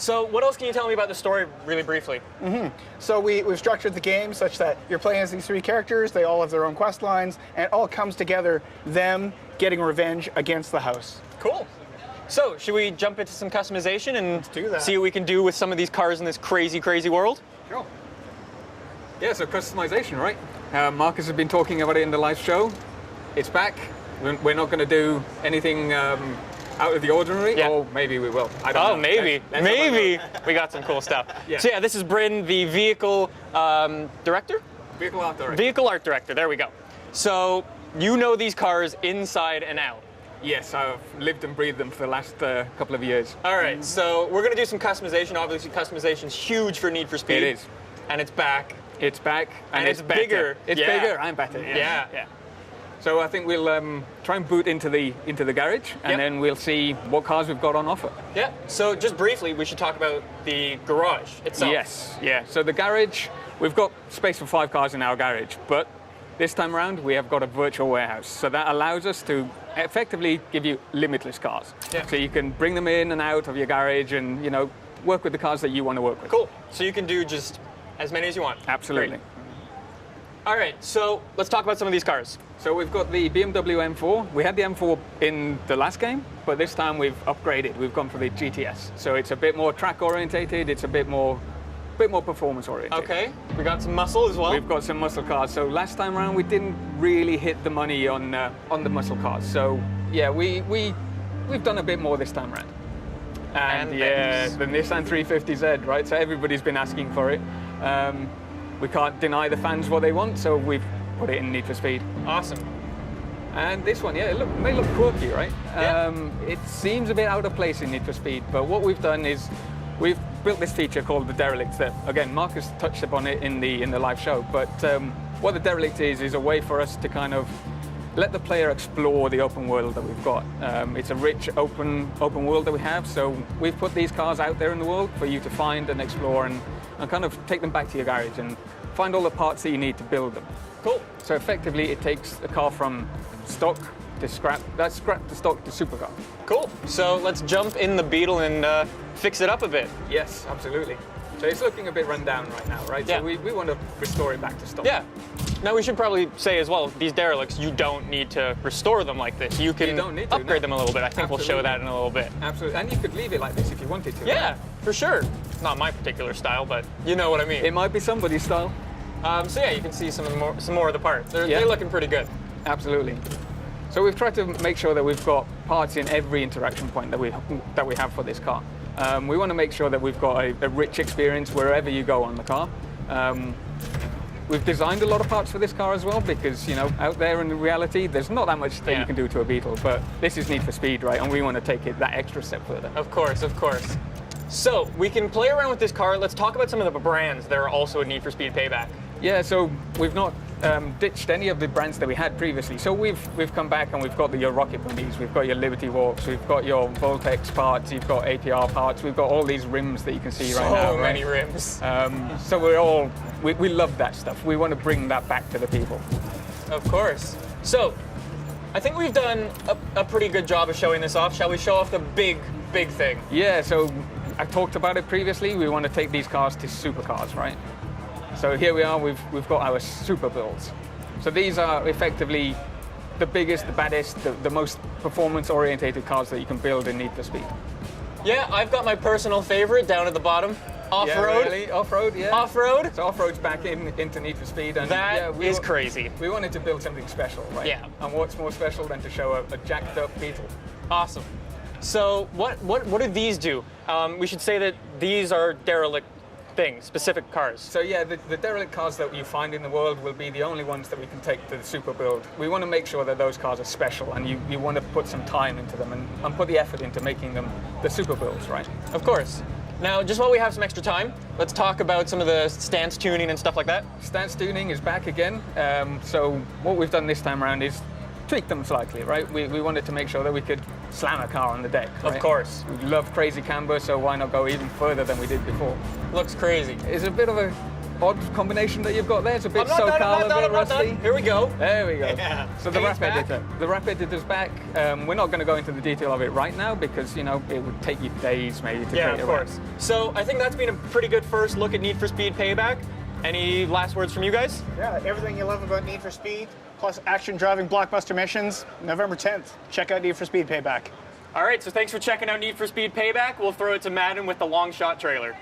So what else can you tell me about the story really briefly? So we've structured the game such that you're playing as these three characters, they all have their own quest lines, and it all comes together, them getting revenge against the house. Cool. So should we jump into some customization and do that. see what we can do with some of these cars in this crazy, crazy world? Sure. Yeah, so customization, right? Marcus has been talking about it in the live show. It's back. We're not going to do anything out of the ordinary, or maybe we will. I don't know. Oh, maybe. Maybe. We got some cool stuff. Yeah. So yeah, this is Bryn, the vehicle director? Vehicle art director. Vehicle art director, there we go. So you know these cars inside and out. Yes, I've lived and breathed them for the last couple of years. All right, so we're going to do some customization. Obviously, customization's huge for Need for Speed. It is. And it's back. It's back. And it's better. bigger. It's bigger and better. Yeah. So I think we'll try and boot into the garage, and then we'll see what cars we've got on offer. Yeah. So just briefly, we should talk about the garage itself. Yes. Yeah. So the garage, we've got space for 5 cars in our garage, but this time around we have got a virtual warehouse. So that allows us to effectively give you limitless cars. Yeah. So you can bring them in and out of your garage, and work with the cars that you want to work with. Cool. So you can do just as many as you want. Absolutely. Great. All right, so let's talk about some of these cars. So we've got the BMW M4. We had the M4 in the last game, but this time we've upgraded. We've gone for the GTS. So it's a bit more track orientated. It's a bit more performance oriented. Okay, we got some muscle as well. We've got some muscle cars. So last time around we didn't really hit the money on the muscle cars. So yeah, we've done a bit more this time around. And yeah, the Nissan 350Z, right? So everybody's been asking for it. We can't deny the fans what they want, so we've put it in Need for Speed. Awesome. And this one, yeah, it may look quirky, right? Yeah. It seems a bit out of place in Need for Speed, but what we've done is we've built this feature called the Derelict that, again, Marcus touched upon it in the live show, but what the Derelict is a way for us to kind of let the player explore the open world that we've got. It's a rich open world that we have, so we've put these cars out there in the world for you to find and explore and kind of take them back to your garage and find all the parts that you need to build them. Cool. So effectively, it takes a car from stock to scrap, that's scrap to stock to supercar. Cool. So let's jump in the Beetle and fix it up a bit. Yes, absolutely. So it's looking a bit run down right now, right? Yeah. So we want to restore it back to stock. Yeah. Now we should probably say as well, these derelicts, you don't need to restore them like this. You can upgrade them a little bit. I think we'll show that in a little bit. Absolutely. And you could leave it like this if you wanted to. Yeah, right? for sure. Not my particular style, but you know what I mean. It might be somebody's style. So yeah, you can see some more of the parts. They're looking pretty good. Absolutely. So we've tried to make sure that we've got parts in every interaction point that we have for this car. We want to make sure that we've got a rich experience wherever you go on the car. We've designed a lot of parts for this car as well because, out there in reality, there's not that much that you can do to a Beetle, but this is Need for Speed, right? And we want to take it that extra step further. Of course, of course. So we can play around with this car. Let's talk about some of the brands that are also a Need for Speed Payback. Yeah, so we've not ditched any of the brands that we had previously. So we've come back and we've got your Rocket Bunnies, we've got your Liberty Walks, we've got your Voltex parts, you've got APR parts, we've got all these rims that you can see right now. So many rims. So we love that stuff. We want to bring that back to the people. Of course. So I think we've done a pretty good job of showing this off. Shall we show off the big thing? Yeah, so I talked about it previously. We want to take these cars to supercars, right? So here we are, we've got our super builds. So these are effectively the biggest, the baddest, the most performance-orientated cars that you can build in Need for Speed. Yeah, I've got my personal favorite down at the bottom. Off-road. Yeah, really? Off-road, yeah. Off-road? So off-road's back into Need for Speed. And that is crazy. We wanted to build something special, right? Yeah. And what's more special than to show a jacked-up Beetle? Awesome. So what do these do? We should say that these are derelict things, specific cars. So yeah, the derelict cars that you find in the world will be the only ones that we can take to the super build. We want to make sure that those cars are special, and you want to put some time into them and put the effort into making them the super builds, right? Of course. Now, just while we have some extra time, let's talk about some of the stance tuning and stuff like that. Stance tuning is back again. So what we've done this time around is tweak them slightly, right? We wanted to make sure that we could slam a car on the deck, right? Of course. We love crazy camber, so why not go even further than we did before? Looks crazy. It's a bit of odd combination that you've got there. It's a bit I'm not SoCal, done, a bit rusty. Here we go. There we go. Yeah. So the wrap Back. editor. The wrap editor's back. We're not going to go into the detail of it right now because, you know, it would take you days maybe to Yeah, create of a wrap. course. So I think that's been a pretty good first look at Need for Speed Payback. Any last words from you guys? Yeah, everything you love about Need for Speed, plus action driving blockbuster missions, November 10th. Check out Need for Speed Payback. All right, so thanks for checking out Need for Speed Payback. We'll throw it to Madden with the long shot trailer.